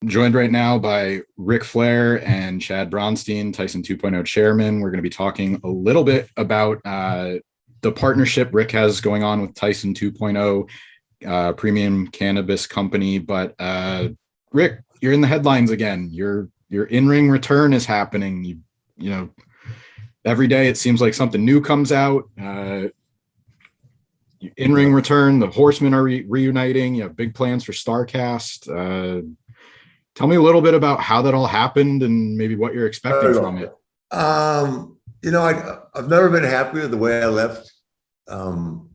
joined right now by Ric Flair and Chad Bronstein, Tyson 2.0 chairman. We're going to be talking a little bit about the partnership Ric has going on with Tyson 2.0 premium cannabis company. But Ric, you're in the headlines again. Your in-ring return is happening. You know, every day it seems like something new comes out. In-ring return, the Horsemen are reuniting. You have big plans for Starrcast. Tell me a little bit about how that all happened and maybe what you're expecting from it. I've never been happy with the way I left. When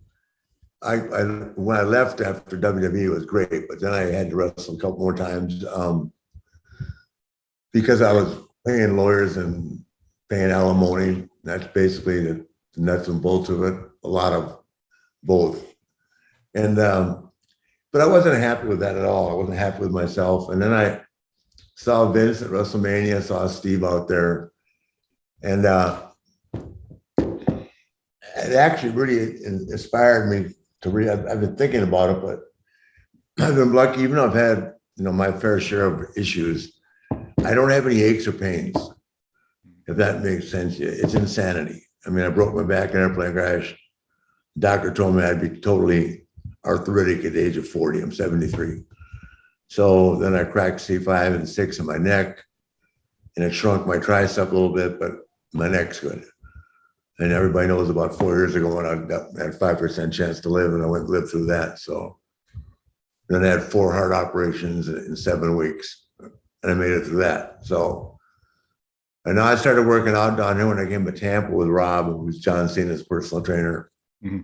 I left after WWE, it was great, but then I had to wrestle a couple more times because I was paying lawyers and paying alimony. That's basically the nuts and bolts of it. A lot of both. And but I wasn't happy with that at all. I wasn't happy with myself. And then I saw Vince at WrestleMania, saw Steve out there. And it actually really inspired me to read. I've been thinking about it, but I've been lucky, even though I've had, my fair share of issues, I don't have any aches or pains, if that makes sense. It's insanity. I mean, I broke my back in an airplane crash. The doctor told me I'd be totally arthritic at the age of 40. I'm 73. So then I cracked C5 and 6 in my neck, and it shrunk my tricep a little bit, but my neck's good. And everybody knows about 4 years ago when I had a 5% chance to live, and I went and lived through that. So then I had 4 heart operations in 7 weeks, and I made it through that. So, and now I started working out down here when I came to Tampa with Rob, who was John Cena's personal trainer. Mm-hmm.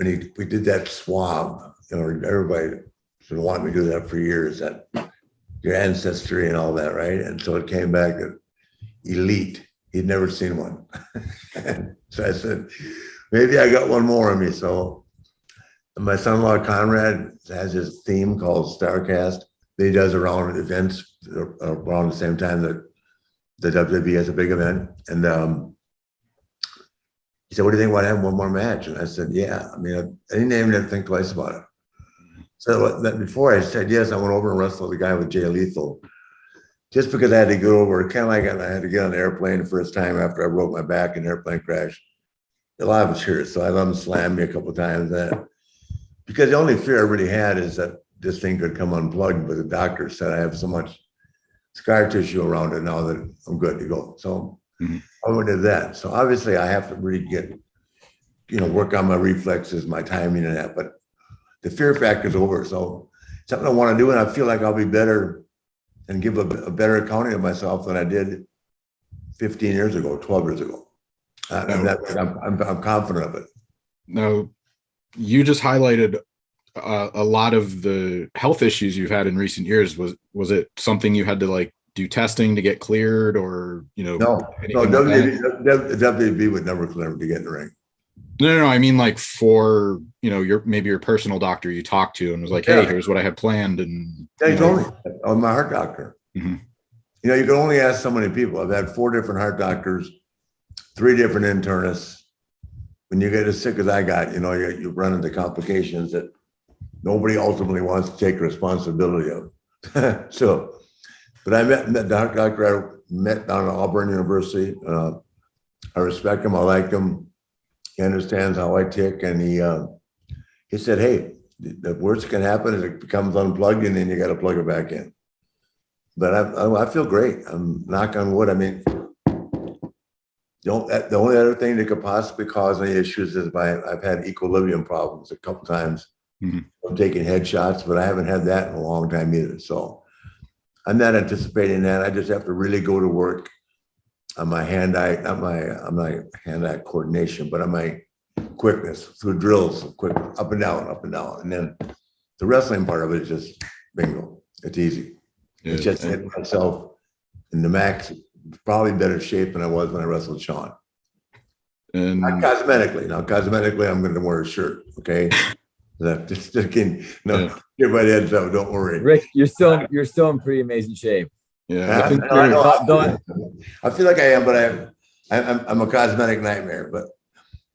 And we did that swab. Everybody should want me to do that for years, that your ancestry and all that, right? And so it came back at elite. He'd never seen one. So I said, maybe I got one more in me. So my son-in-law Conrad has his theme called Starrcast that he does around events around the same time that the WWE has a big event. And he said, what do you think about having one more match? And I said, yeah. I mean, any name, didn't think twice about it. So before I said yes, I went over and wrestled the guy with Jay Lethal. Just because I had to go over, kind of like I had to get on the airplane the first time after I broke my back in an airplane crash. A lot of us here, so I let him slam me a couple of times. Because the only fear I really had is that this thing could come unplugged, but the doctor said I have so much scar tissue around it now that I'm good to go. So I went to that. So obviously I have to really get, work on my reflexes, my timing and that, but the fear factor is over. So something I want to do, and I feel like I'll be better and give a better accounting of myself than I did 15 years ago, 12 years ago. I'm confident of it. Now, you just highlighted a lot of the health issues you've had in recent years. Was it something you had to do testing to get cleared, or No, WB would never clear me to get in the ring. No. I mean, for your personal doctor you talked to and was like, hey, here's what I had planned. And he told me, my heart doctor. Mm-hmm. You can only ask so many people. I've had 4 different heart doctors, 3 different internists. When you get as sick as I got, you run into complications that nobody ultimately wants to take responsibility of. But I met the doctor I met down at Auburn University. I respect him. I like him. He understands how I tick. And he said, hey, the worst that can happen is it becomes unplugged and then you got to plug it back in. But I feel great. I'm knock on wood. I mean, the only other thing that could possibly cause any issues is I've had equilibrium problems a couple times. Mm-hmm. I'm taking headshots, but I haven't had that in a long time either. So I'm not anticipating that. I just have to really go to work on my hand-eye, not my hand-eye coordination, but on my quickness through drills, quick up and down. And then the wrestling part of it is just bingo. It's easy. Yeah, it's just hit myself in the max, probably better shape than I was when I wrestled Sean. And not cosmetically. Now, cosmetically, I'm going to wear a shirt. Okay. Just kidding. No, everybody heads up. Don't worry. Ric, you're still in pretty amazing shape. Yeah. I feel like I am, but I'm a cosmetic nightmare. But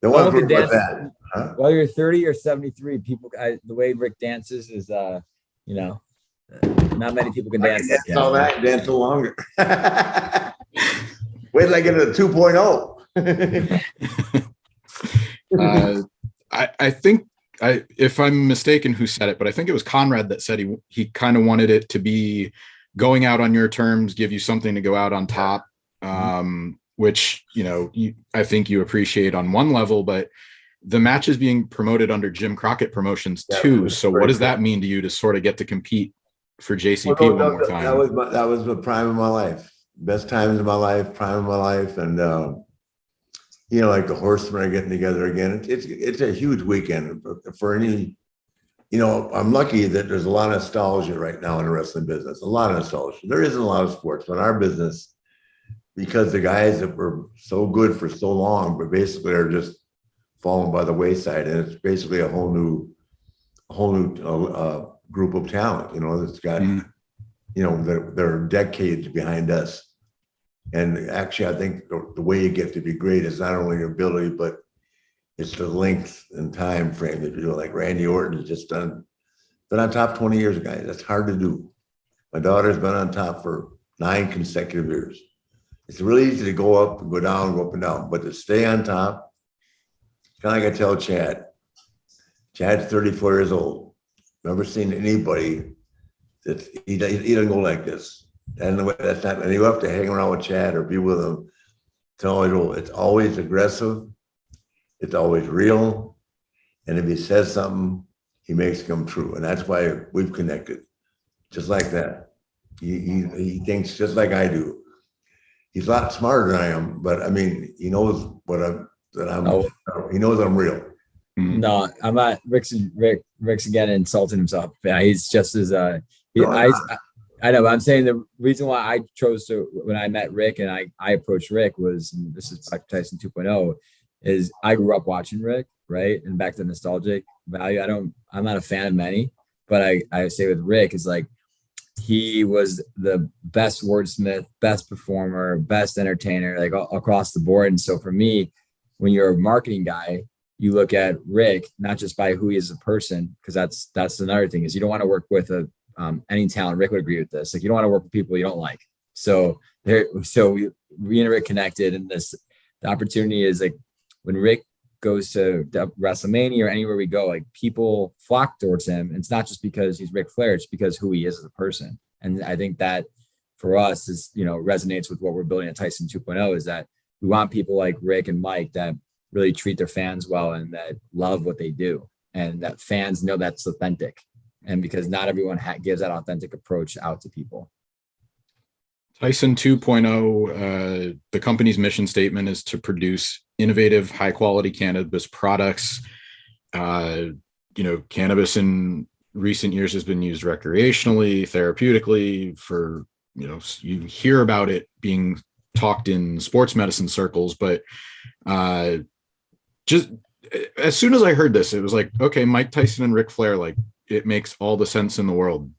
the one thing about that. Huh? While you're 30 or 73, people, the way Ric dances is, Not many people can I dance can like dance all that. that, dance no longer. Wait till I get to 2.0. I think if I'm mistaken, who said it, but I think it was Conrad that said he kind of wanted it to be going out on your terms, give you something to go out on top, which I think you appreciate on one level, but the match is being promoted under Jim Crockett Promotions too. So what does that mean to you to sort of get to compete for JCP one more time? That was the prime of my life, best times of my life, prime of my life, and like the Horsemen are getting together again. It's a huge weekend for any. I'm lucky that there's a lot of nostalgia right now in the wrestling business. A lot of nostalgia. There isn't a lot of sports, but in our business, because the guys that were so good for so long, but basically are just falling by the wayside, and it's basically a whole new group of talent. That's got they're decades behind us. And actually, I think the way you get to be great is not only your ability, but it's the length and time frame that you do. Like Randy Orton has just been on top 20 years, guys. That's hard to do. My daughter's been on top for 9 consecutive years. It's really easy to go up and go down, go up and down, but to stay on top, it's kind of like I tell Chad. Chad's 34 years old. Never seen anybody that he doesn't go like this. And that's not, and you have to hang around with Chad or be with him. It's always aggressive. It's always real. And if he says something, he makes it come true. And that's why we've connected. Just like that. He thinks just like I do. He's a lot smarter than I am, but I mean, he knows he knows I'm real. No, I'm not. Rick's again insulting himself. Yeah, he's just as I know, but I'm saying the reason why I chose to, when I met Rick and I approached Rick was, and this is like Tyson 2.0, is I grew up watching Rick, right? And back to nostalgic value, I'm not a fan of many, but I say with Rick is like, he was the best wordsmith, best performer, best entertainer, like across the board. And so for me, when you're a marketing guy, you look at Rick, not just by who he is as a person, because that's another thing, is you don't want to work with any talent. Rick would agree with this. Like, you don't want to work with people you don't like. So we and Rick connected, and the opportunity is like when Rick goes to WrestleMania or anywhere we go, like people flock towards him. And it's not just because he's Ric Flair, it's because who he is as a person. And I think that for us is, resonates with what we're building at Tyson 2.0, is that we want people like Rick and Mike that really treat their fans well and that love what they do, and that fans know that's authentic. And because not everyone gives that authentic approach out to people. Tyson 2.0, the company's mission statement is to produce innovative, high quality cannabis products. Cannabis in recent years has been used recreationally, therapeutically for, you hear about it being talked in sports medicine circles, but just as soon as I heard this, it was like, okay, Mike Tyson and Ric Flair, like, it makes all the sense in the world.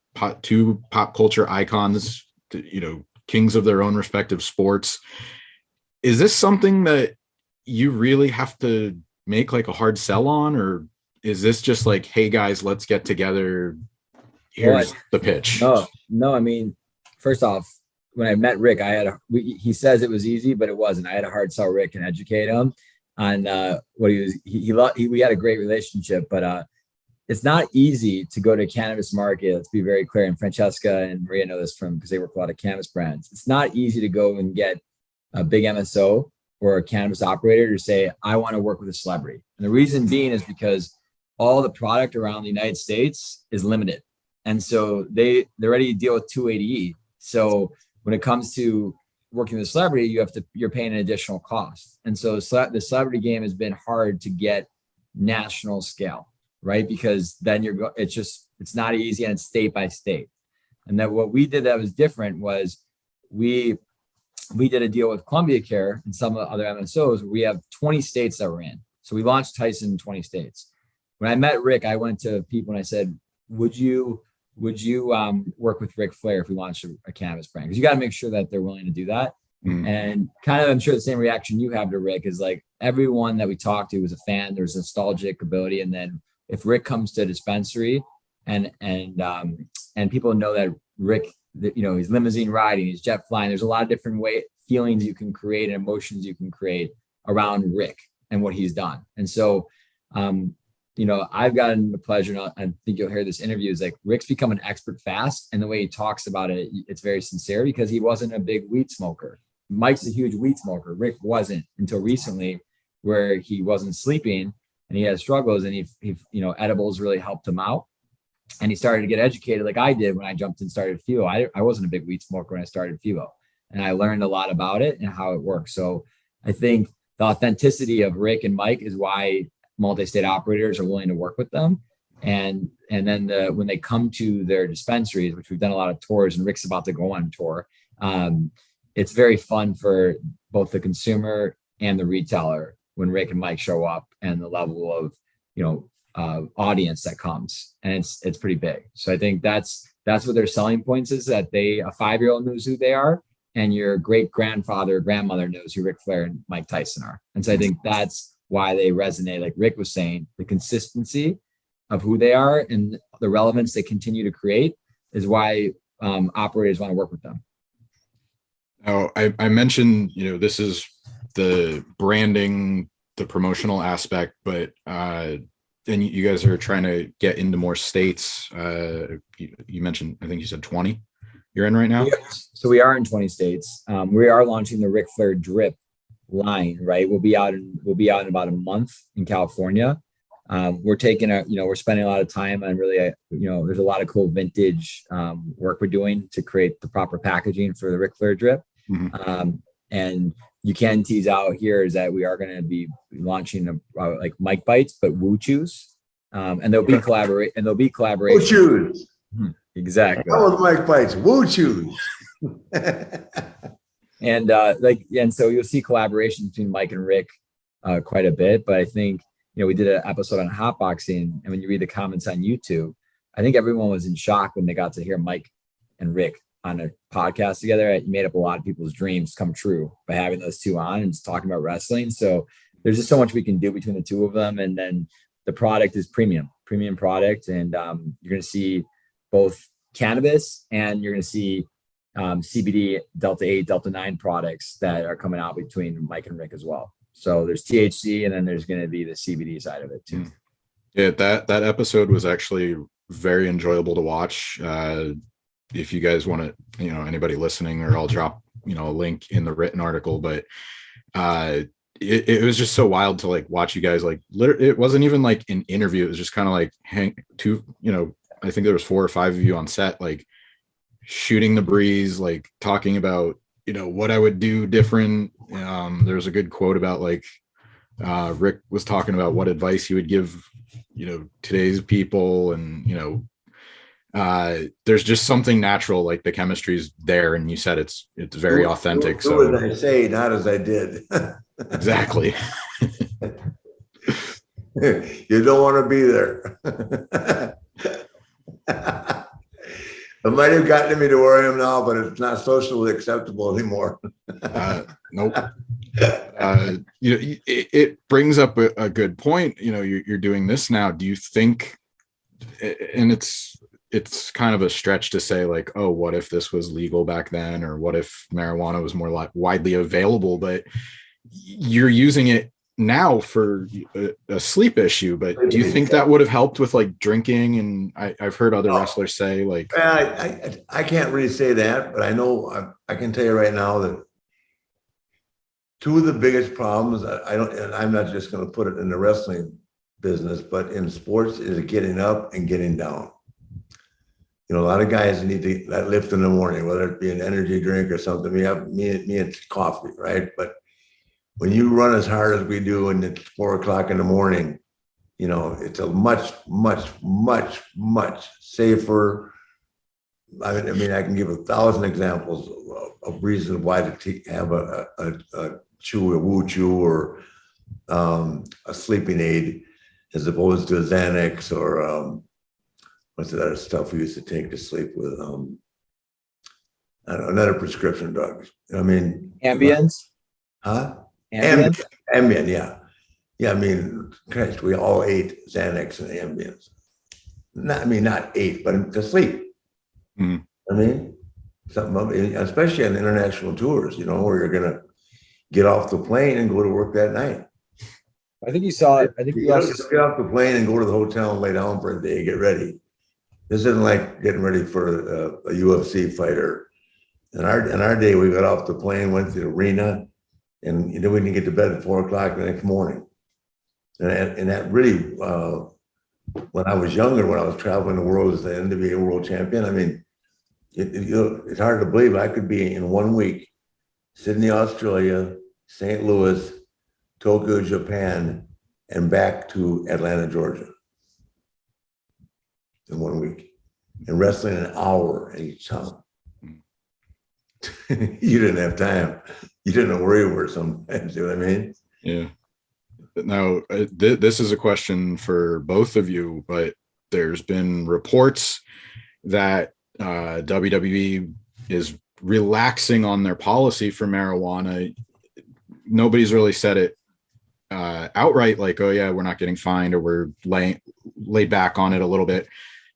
Two pop culture icons, kings of their own respective sports. Is this something that you really have to make like a hard sell on, or is this just like, hey guys, let's get together, here's the pitch? No, I mean, first off, when I met Rick, he says it was easy, but it wasn't. I had a hard sell Rick and educate him on what he was. We had a great relationship, but it's not easy to go to a cannabis market. Let's be very clear. And Francesca and Maria know this because they work with a lot of cannabis brands. It's not easy to go and get a big MSO or a cannabis operator to say, I want to work with a celebrity. And the reason being is because all the product around the United States is limited. And so they're ready to deal with 280E. So when it comes to working with a celebrity, you're paying an additional cost. And so the celebrity game has been hard to get national scale, right? Because then it's not easy, and it's state by state. And then what we did that was different was we did a deal with Columbia Care and some other MSOs where we have 20 states that we're in. So we launched Tyson in 20 states. When I met Rick, I went to people and I said, would you work with Ric Flair if we launched a cannabis brand? Because you got to make sure that they're willing to do that. And kind of, I'm sure the same reaction you have to Rick is like, everyone that we talked to was a fan. There's nostalgic ability. And then if Rick comes to a dispensary, and people know that Rick, he's limousine riding, he's jet flying. There's a lot of different feelings you can create and emotions you can create around Rick and what he's done. And so, I've gotten the pleasure, and I think you'll hear this interview, is like Rick's become an expert fast, and the way he talks about it, it's very sincere because he wasn't a big weed smoker. Mike's a huge weed smoker. Rick wasn't until recently, where he wasn't sleeping and he had struggles, and he edibles really helped him out. And he started to get educated like I did when I jumped and started FUO. I wasn't a big weed smoker when I started FUO, and I learned a lot about it and how it works. So I think the authenticity of Rick and Mike is why multi-state operators are willing to work with them. And then when they come to their dispensaries, which we've done a lot of tours, and Rick's about to go on tour, it's very fun for both the consumer and the retailer when Rick and Mike show up, and the level of audience that comes, and it's pretty big. So I think that's what their selling points is, that a 5-year-old knows who they are, and your great grandfather or grandmother knows who Ric Flair and Mike Tyson are. And so I think that's why they resonate. Like Rick was saying, the consistency of who they are and the relevance they continue to create is why operators want to work with them. Now, I mentioned, this is the branding, the promotional aspect, but and you guys are trying to get into more states. You mentioned, I think you said 20 you're in right now. So we are in 20 states. We are launching the Ric Flair drip line, right? We'll be out in about a month in California. We're we're spending a lot of time on really, there's a lot of cool vintage work we're doing to create the proper packaging for the Ric Flair drip. Mm-hmm. And you can tease out here is that we are going to be launching like Mike Bites, but Woo Chews. And there'll be collaboration. Woo Chews. Exactly. That was Mike Bites. Woo Chews. And so you'll see collaboration between Mike and Rick quite a bit. But I think, we did an episode on hotboxing, and when you read the comments on YouTube, I think everyone was in shock when they got to hear Mike and Rick on a podcast together. It made up a lot of people's dreams come true by having those two on and just talking about wrestling. So there's just so much we can do between the two of them. And then the product is premium product. And you're going to see both cannabis, and you're going to see CBD, Delta 8, Delta 9 products that are coming out between Mike and Rick as well. So there's THC, and then there's going to be the CBD side of it too. Yeah, that episode was actually very enjoyable to watch. If you guys want to, anybody listening, or I'll drop, a link in the written article, but it was just so wild to like watch you guys, like it wasn't even like an interview. It was just kind of like I think there was 4 or 5 of you on set, like shooting the breeze, like talking about, what I would do different. There was a good quote about like Rick was talking about what advice he would give, today's people. And, there's just something natural, like the chemistry's there. And you said it's very authentic. So as I say, not as I did. Exactly. You don't want to be there. It might have gotten me to where I am now, but it's not socially acceptable anymore. Nope. It brings up a good point. You're doing this now. Do you think, and it's kind of a stretch to say like, oh, what if this was legal back then, or what if marijuana was more widely available? But you're using it now for a sleep issue, but do you think that would have helped with like drinking? And I've heard other wrestlers say like, I can't really say that, but I know I can tell you right now that two of the biggest problems, and I'm not just going to put it in the wrestling business, but in sports, is getting up and getting down. A lot of guys need that lift in the morning, whether it be an energy drink or something. Me, it's coffee, right? But when you run as hard as we do and it's 4 o'clock in the morning, it's a much, much, much, much safer. I can give 1,000 examples of reasons why to have a Woo Chew or a sleeping aid as opposed to a Xanax or what's the other stuff we used to take to sleep with? I don't know, another prescription drug. Ambien? Huh? Ambien, yeah. Yeah, Christ, we all ate Xanax and Ambien. not 8, but to sleep. Mhm. I mean, something, especially on international tours, where you're going to get off the plane and go to work that night. I think you saw it. I think You you don't also just get off the plane and go to the hotel and lay down for a day, get ready. This isn't like getting ready for a UFC fighter. In our day, we got off the plane, went to the arena, and we didn't get to bed at 4 o'clock the next morning. And that really, when I was younger, when I was traveling the world as the NWA world champion, I mean, it's hard to believe I could be in 1 week, Sydney, Australia, St. Louis, Tokyo, Japan, and back to Atlanta, Georgia in 1 week, and wrestling an hour each time. You didn't have time. You didn't know where you were sometimes. You know what I mean? Yeah. Now, this is a question for both of you, but there's been reports that WWE is relaxing on their policy for marijuana. Nobody's really said it outright, like, oh yeah, we're not getting fined, or we're laid back on it a little bit.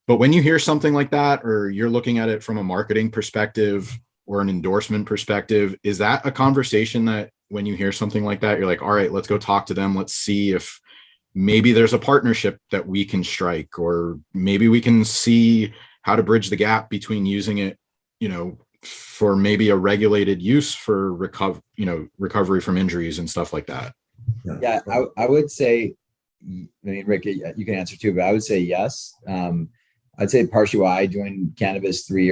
But when you hear something like that, or you're looking at it from a marketing perspective or an endorsement perspective, is that a conversation that when you hear something like that, you're like, all right, let's go talk to them. Let's see if maybe there's a partnership that we can strike, or maybe we can see how to bridge the gap between using it, for maybe a regulated use for recovery from injuries and stuff like that. Yeah, I would say, I mean, Rick, you can answer too, but I would say yes. I'd say partially why I joined cannabis 3.5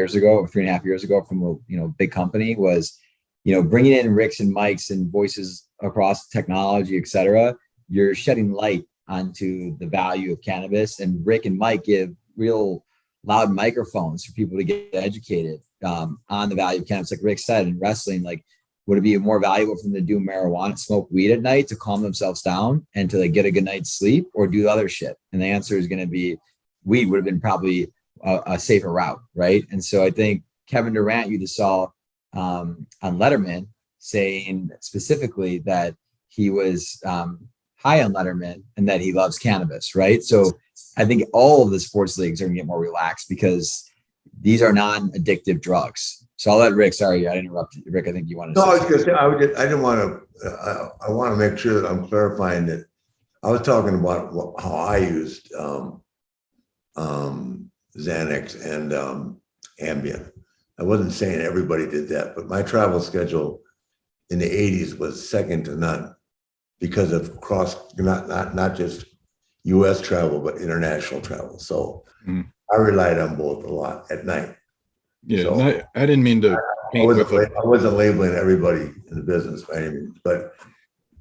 years ago from a big company was, bringing in Ricks and Mikes and voices across technology, et cetera. You're shedding light onto the value of cannabis, and Rick and Mike give real loud microphones for people to get educated on the value of cannabis. Like Rick said, in wrestling, like, would it be more valuable for them to do marijuana, smoke weed at night to calm themselves down and to get a good night's sleep, or do other shit? And the answer is going to be weed would have been probably a safer route, right? And so I think Kevin Durant, you just saw on Letterman saying specifically that he was high on Letterman and that he loves cannabis, right? So I think all of the sports leagues are going to get more relaxed because these are non-addictive drugs. So I'll let Rick. Sorry, I interrupted you. Rick, I think you wanted to. No, I was going to say I didn't want to. I want to make sure that I'm clarifying that I was talking about how I used Xanax and Ambien. I wasn't saying everybody did that, but my travel schedule in the 80s was second to none because of not just U.S. travel, but international travel. So I relied on both a lot at night. Yeah, so I didn't mean to paint I wasn't labeling everybody in the business by any means, but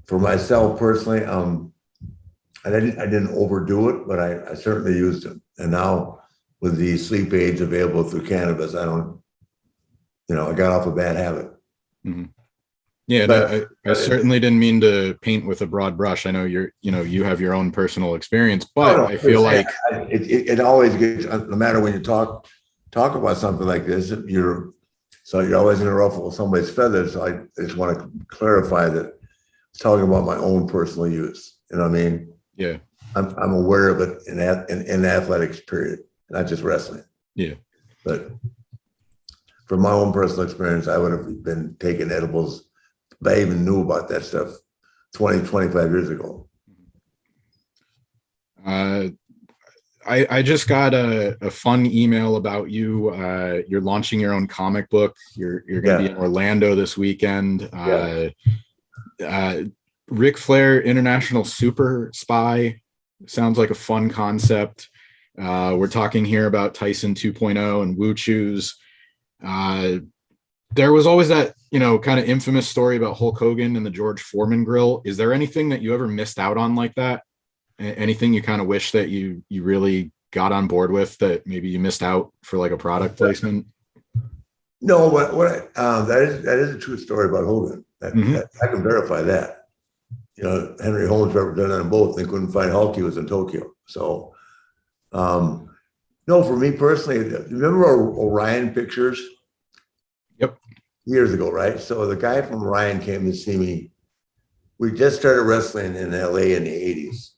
for myself personally, I didn't overdo it, but I certainly used them. And now with the sleep aids available through cannabis, I got off a bad habit. Mm-hmm. Yeah, I certainly didn't mean to paint with a broad brush. I know you have your own personal experience, but I feel like it always gets, no matter when you talk about something like this, you're always going to ruffle somebody's feathers. So I just want to clarify that it's talking about my own personal use. You know what I mean? Yeah. I'm aware of it in athletics, period, not just wrestling. Yeah. But from my own personal experience, I would have been taking edibles if I even knew about that stuff 20, 25 years ago. I just got a fun email about you. You're launching your own comic book. You're going to be in Orlando this weekend. Ric Flair International Super Spy sounds like a fun concept. We're talking here about Tyson 2.0 and Wu Chu's. There was always that, kind of infamous story about Hulk Hogan and the George Foreman grill. Is there anything that you ever missed out on like that? Anything you kind of wish that you really got on board with that maybe you missed out for like a product placement? No, that is a true story about Hogan. I can verify that. Henry Holmes represented them both. They couldn't find Hulk. He was in Tokyo. So, no, for me personally, remember Orion Pictures? Yep. Years ago, right? So the guy from Orion came to see me. We just started wrestling in LA in the 80s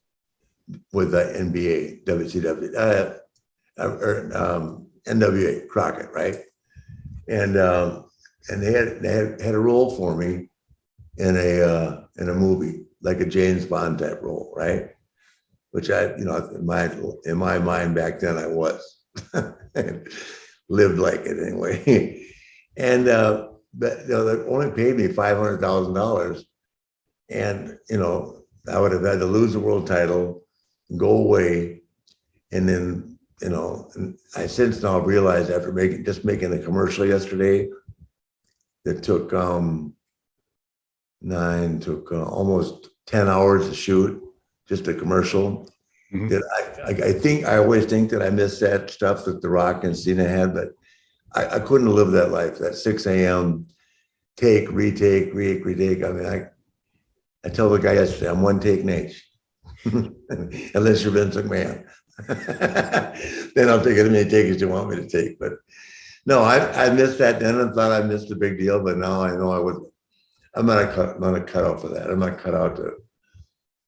with the NBA, WCW. NWA Crockett, right? And they had a role for me in a movie, like a James Bond type role, right? Which in my mind back then I was lived like it anyway. And but they only paid me $500,000, and I would have had to lose the world title, go away, and then and I since now realized after making a commercial yesterday that took almost 10 hours to shoot, just a commercial. Mm-hmm. That I always think that I missed that stuff that The Rock and Cena had, but I couldn't live that life. That 6 a.m. take, retake. I mean, I tell the guy yesterday, I'm one take Nate, unless you're Vince McMahon. Then I'll take as many takes as you want me to take. But no, I missed that then and thought I missed a big deal, but now I know I'm not cut out for that. I'm not cut out to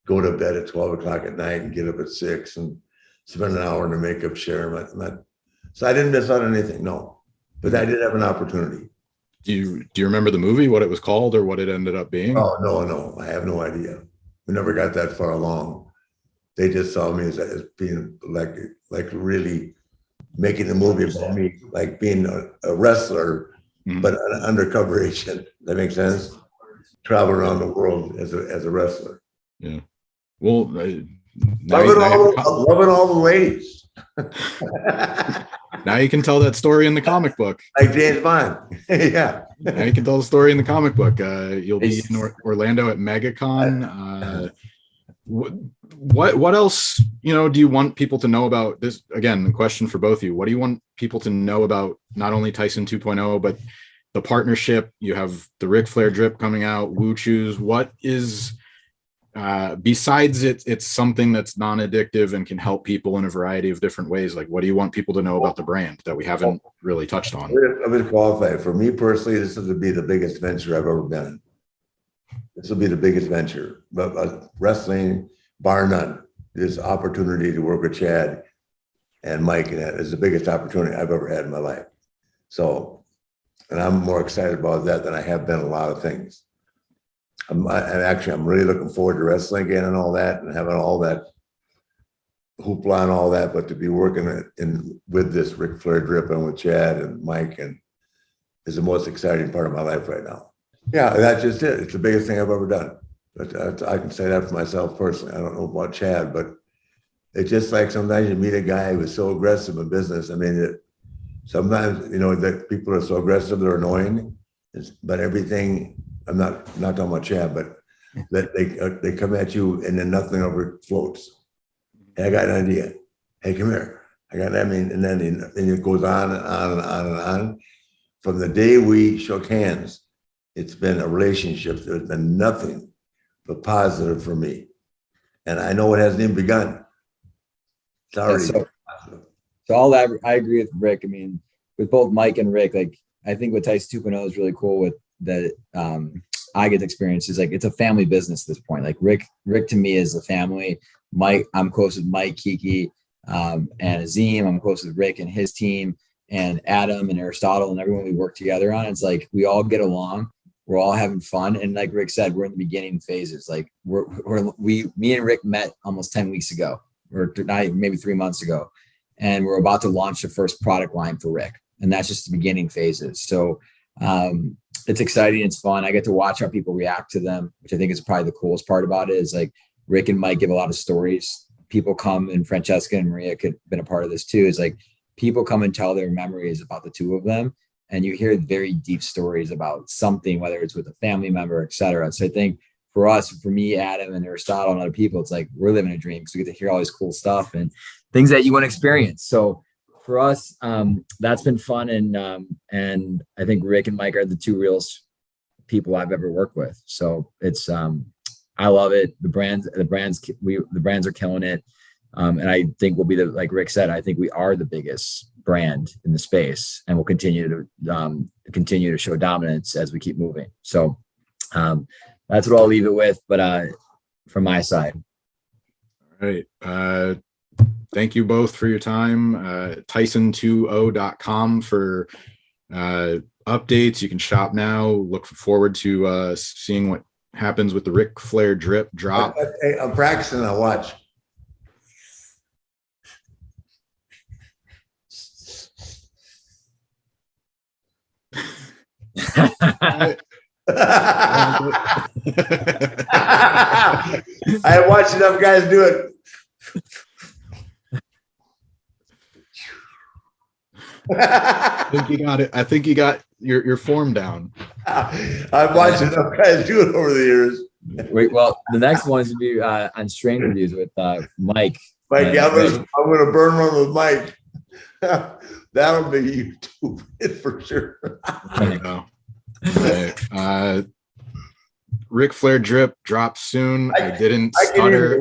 go to bed at 12 o'clock at night and get up at 6 and spend an hour in a makeup chair. So I didn't miss out on anything, no. But I did have an opportunity. Do you remember the movie, what it was called or what it ended up being? Oh, no. I have no idea. We never got that far along. They just saw me as being like really making a movie about me, like being a wrestler, mm-hmm. but an undercover agent. That makes sense? Travel around the world as a wrestler. Yeah. Well, loving all the ladies. Now you can tell that story in the comic book. Like James Bond. Yeah. Now you can tell the story in the comic book. You'll be in Orlando at MegaCon. What else, do you want people to know about this? Again, the question for both of you. What do you want people to know about not only Tyson 2.0, but the partnership? You have the Ric Flair drip coming out, Woo Choose. What is, besides it's something that's non-addictive and can help people in a variety of different ways? Like, what do you want people to know about the brand that we haven't really touched on? I'm going to qualify. For me personally, this will be the biggest venture I've ever been in. This will be the biggest venture, but wrestling, bar none. This opportunity to work with Chad and Mike, and that is the biggest opportunity I've ever had in my life. So, and I'm more excited about that than I have been a lot of things. I'm really looking forward to wrestling again and all that, and having all that hoopla and all that. But to be working with this Ric Flair drip and with Chad and Mike is the most exciting part of my life right now. Yeah, that's just it. It's the biggest thing I've ever done. But I can say that for myself personally. I don't know about Chad, but it's just like sometimes you meet a guy who's so aggressive in business. I mean, sometimes, that people are so aggressive, they're annoying. But everything, I'm not talking about Chad, but that they come at you and then nothing ever floats. Hey, I got an idea. Hey, come here. And then it goes on and on and on and on. From the day we shook hands, it's been a relationship. There's been nothing but positive for me. And I know it hasn't even begun. It's already positive. So all that, I agree with Rick. I mean, with both Mike and Rick, like, I think what Tyson 2.0 is really cool with that I get to experience is like, it's a family business at this point. Like Rick to me is a family. Mike, I'm close with Mike, Kiki, and Azim. I'm close with Rick and his team, and Adam and Aristotle and everyone we work together on. It's like, we all get along. We're all having fun. And like Rick said, we're in the beginning phases. Like me and Rick met almost 10 weeks ago, or maybe 3 months ago. And we're about to launch the first product line for Rick. And that's just the beginning phases. So it's exciting. It's fun. I get to watch how people react to them, which I think is probably the coolest part about it. Is like Rick and Mike give a lot of stories. People come, and Francesca and Maria could have been a part of this too. Is like people come and tell their memories about the two of them. And you hear very deep stories about something, whether it's with a family member, et cetera. So I think for me, Adam and Aristotle and other people, it's like we're living a dream because we get to hear all this cool stuff and things that you want to experience. So for us, that's been fun. And I think Rick and Mike are the two realest people I've ever worked with. So it's, I love it. The brands are killing it. And I think we'll be like Rick said, I think we are the biggest brand in the space, and we'll continue to show dominance as we keep moving. So that's what I'll leave it with. But from my side. All right. thank you both for your time. Tyson2.0.com for updates. You can shop now. Look forward to seeing what happens with the Ric Flair drip drop. Hey, I'm practicing. I watch. I watched enough guys do it. I think you got it. I think you got your form down. I've watched enough guys do it over the years. Wait, well, the next one's gonna be on strain reviews with Mike. Mike, I'm gonna burn one with Mike. That'll be YouTube for sure. There you go. Okay. Ric Flair drip drops soon. I didn't stutter.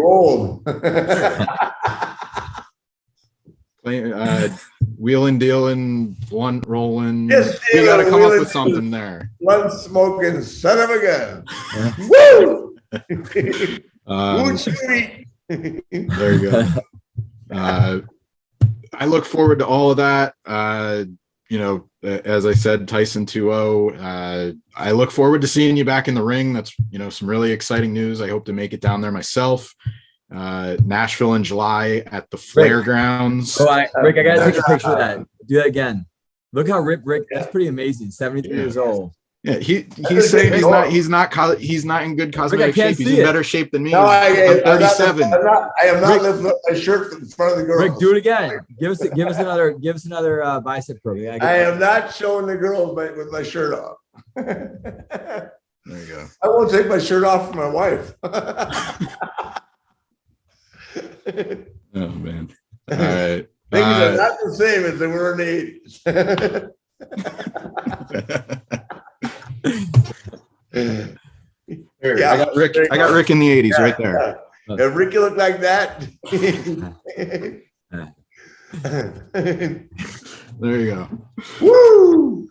Wheeling, dealing, blunt rolling. Yes, we got to come up with something there. Blunt smoking son of a gun. Woo! There you go. I look forward to all of that. As I said, Tyson 2.0. I look forward to seeing you back in the ring. That's, some really exciting news. I hope to make it down there myself. Nashville in July at the Flair grounds. Rick, I gotta take a picture of that. Do that again. Look how Rick. That's pretty amazing. 73 years old. Yeah, he's saying he's not in good cosmetic shape. He's in better shape than me. No, I'm 37. I am not lifting up my shirt in front of the girls. Rick, do it again. Give us another bicep curl. I am not showing the girls with my shirt off. There you go. I won't take my shirt off for my wife. Oh man! All right. Things are not the same as they were in the 80s. Yeah, I got Rick in the 80s right there. If Ricky looked like that. There you go. Woo!